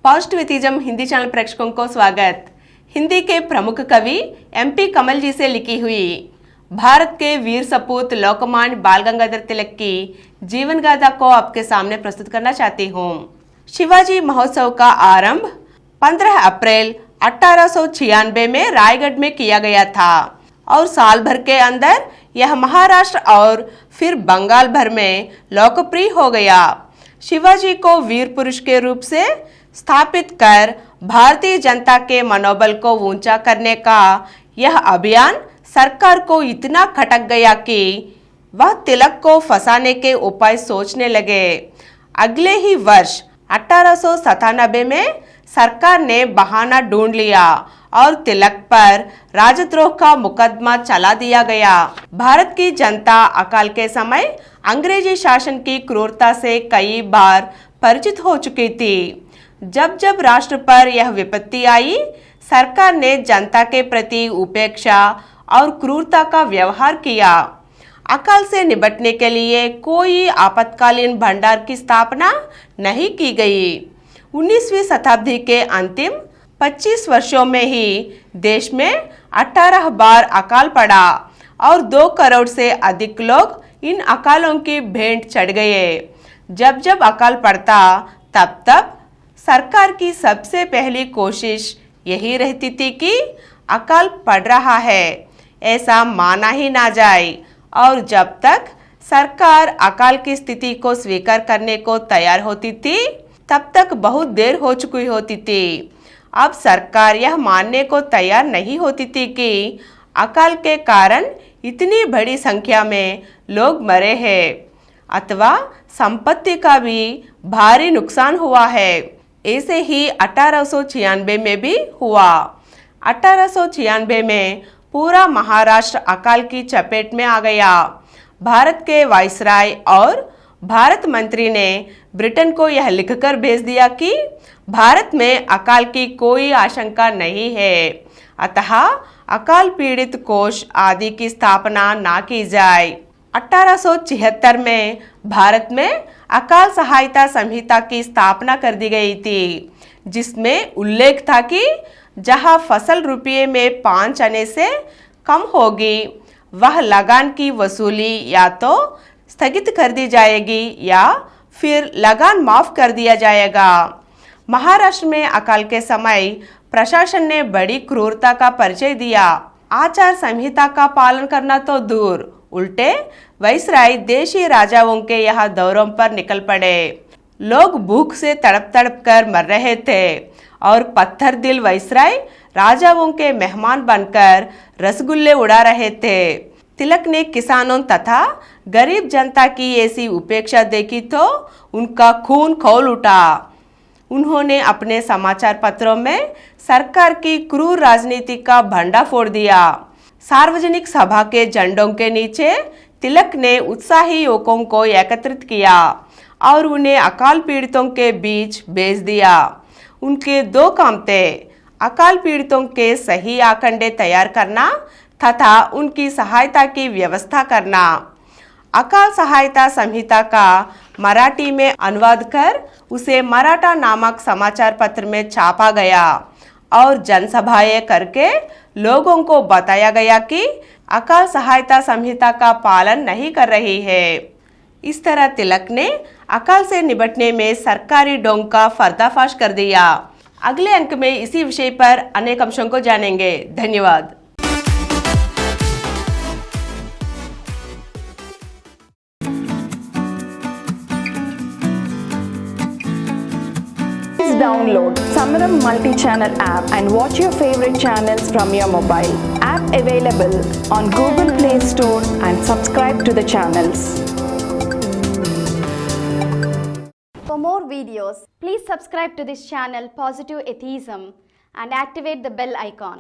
Positivism Hindi channel प्रेक्षकों को स्वागत। हिंदी के प्रमुख कवि एमपी कमल जी से लिखी हुई भारत के वीर सपूत लोकमान्य बाल गंगाधर तिलक की जीवन गाथा को आपके सामने प्रस्तुत करना चाहती हूँ। शिवाजी महोत्सव का आरंभ 15 अप्रैल 1896 में रायगढ़ में किया गया था और साल भर के अंदर यह महाराष्ट्र और फिर बंगाल भर में लोकप्रिय हो गया। शिवाजी को वीर पुरुष के रूप से स्थापित कर भारतीय जनता के मनोबल को ऊंचा करने का यह अभियान सरकार को इतना खटक गया कि वह तिलक को फंसाने के उपाय सोचने लगे। अगले ही वर्ष 1897 में सरकार ने बहाना ढूंढ लिया और तिलक पर राजद्रोह का मुकदमा चला दिया गया। भारत की जनता अकाल के समय अंग्रेजी शासन की क्रूरता से कई बार परिचित हो चुकी थी। जब जब राष्ट्र पर यह विपत्ति आई, सरकार ने जनता के प्रति उपेक्षा और क्रूरता का व्यवहार किया। अकाल से निपटने के लिए कोई आपातकालीन भंडार की स्थापना नहीं की गई। 19वीं शताब्दी के अंतिम 25 वर्षों में ही देश में 18 बार अकाल पड़ा और 2 करोड़ से अधिक लोग इन अकालों की भेंट चढ़ गए। जब जब अकाल पड़ता तब तब सरकार की सबसे पहली कोशिश यही रहती थी कि अकाल पड़ रहा है ऐसा माना ही ना जाए, और जब तक सरकार अकाल की स्थिति को स्वीकार करने को तैयार होती थी तब तक बहुत देर हो चुकी होती थी। अब सरकार यह मानने को तैयार नहीं होती थी कि अकाल के कारण इतनी बड़ी संख्या में लोग मरे हैं अथवा संपत्ति का भी भारी नुकसान हुआ है। ऐसे ही 1896 में भी हुआ। 1896 में पूरा महाराष्ट्र अकाल की चपेट में आ गया। भारत के वायसराय और भारत मंत्री ने ब्रिटेन को यह लिखकर भेज दिया कि भारत में अकाल की कोई आशंका नहीं है, अतः अकाल पीड़ित कोष आदि की स्थापना ना की जाए। 1876 में भारत में अकाल सहायता संहिता की स्थापना कर दी गई थी, जिसमें उल्लेख था कि जहां फसल रुपये में 5 आने से कम होगी वह लगान की वसूली या तो स्थगित कर दी जाएगी या फिर लगान माफ कर दिया जाएगा। महाराष्ट्र में अकाल के समय प्रशासन ने बड़ी क्रूरता का परिचय दिया। आचार संहिता का पालन करना तो दूर, उल्टे वायसराय देशी राजाओं के यहाँ दौरों पर निकल पड़े। लोग भूख से तड़प तड़प कर मर रहे थे और पत्थर दिल वायसराय राजाओं के मेहमान बनकर रसगुल्ले उड़ा रहे थे। तिलक ने किसानों तथा गरीब जनता की ऐसी उपेक्षा देखी तो उनका खून खौल उठा। उन्होंने अपने समाचार पत्रों में सरकार की क्रूर राजनीति का भंडा फोड़ दिया। सार्वजनिक सभा के झंडों के नीचे तिलक ने उत्साही युवकों को एकत्रित किया और उन्हें अकाल पीड़ितों के बीच भेज दिया। उनके 2 काम थे, अकाल पीड़ितों के सही आंकड़े तैयार करना तथा उनकी सहायता की व्यवस्था करना। अकाल सहायता संहिता का मराठी में अनुवाद कर उसे मराठा नामक समाचार पत्र में छापा गया और जनसभाएं करके लोगों को बताया गया कि अकाल सहायता संहिता का पालन नहीं कर रही है। इस तरह तिलक ने अकाल से निपटने में सरकारी ढोंग का पर्दाफाश कर दिया। अगले अंक में इसी विषय पर अनेक अंशों को जानेंगे। धन्यवाद। Download Samaram multi-channel app and watch your favorite channels from your mobile. App available on Google Play Store and subscribe to the channels. For more videos, please subscribe to this channel Positive Atheism and activate the bell icon.